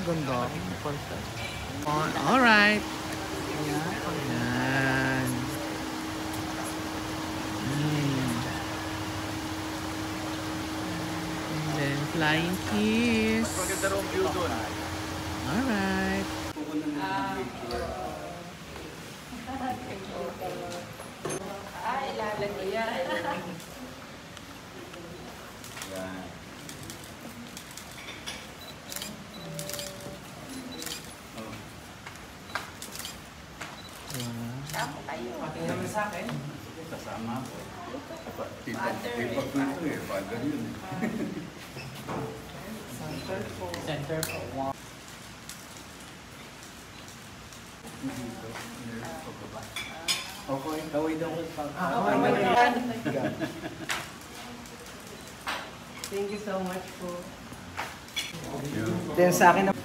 ganda. Alright. Ayan. And then flying kiss. Alright. Ilalagay yan. Tama kayo. Pati naman sa akin. Kasama ko. Ipag-prito eh. Father yun eh. Center po. Okay, kaway daw ko pang... Thank you so much po. Beautiful. Then sa akin na...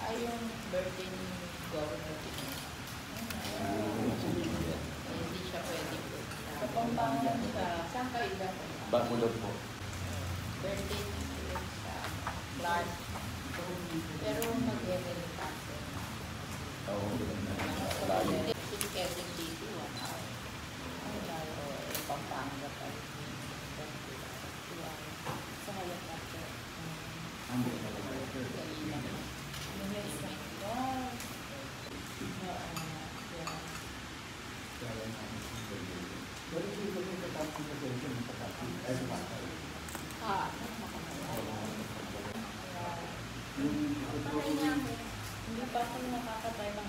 Ay, yung birthday ni Governor Tino. Hindi siya pwede po. Sa Pampangan siya. Saan ka ilan? Bakulog po. Birthday ni Tino sa Clark. Pero mag-event pa. Si Kevin Dito, 1 hour. Pampanga pa. Sa halap natin. Hindi pa ako nakakatay ng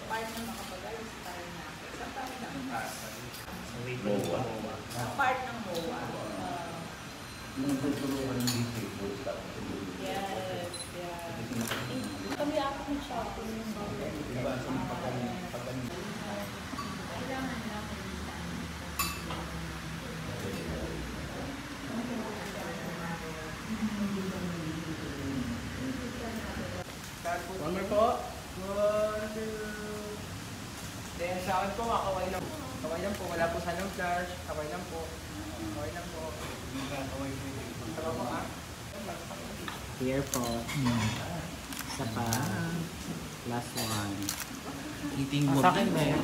part na makapag-alis tayo na. Sa part ng MOA. Sa part ng MOA. Yes, yeah. Kami ako mag-shopping. Kailangan namin. One more po. 1, 2. Then sa akin po, kaway lang. Kaway lang po. Wala po sanang flash. Kaway lang po. Kaway lang po. Tama po ah. Here po. Isa pa. Last one. Eating mo. Sa akin ba yan?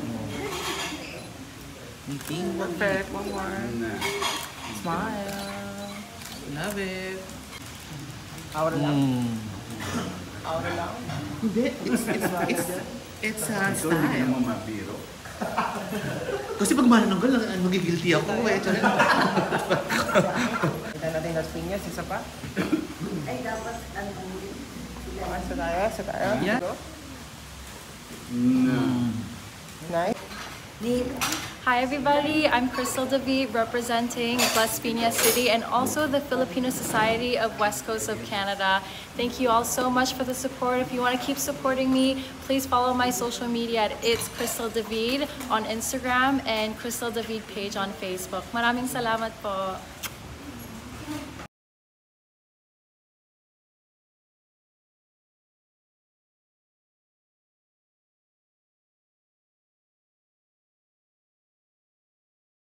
Eating mo. Perfect. One more. Smile. Love it. Aura lang. Aura lang. Hindi. It's a Ito hindi style. mo mabiro. Kasi pag manananggal, magigilty ako eh. Kita natin Las Piñas. Isa pa. Ay, dapat ang Sa tayo. Sa tayo. Yeah. Nice. Hi everybody, I'm Crystal David representing Las Piñas City and also the Filipino Society of West Coast of Canada. Thank you all so much for the support. If you want to keep supporting me, please follow my social media at It's Crystal David on Instagram and Crystal David page on Facebook. Maraming salamat po.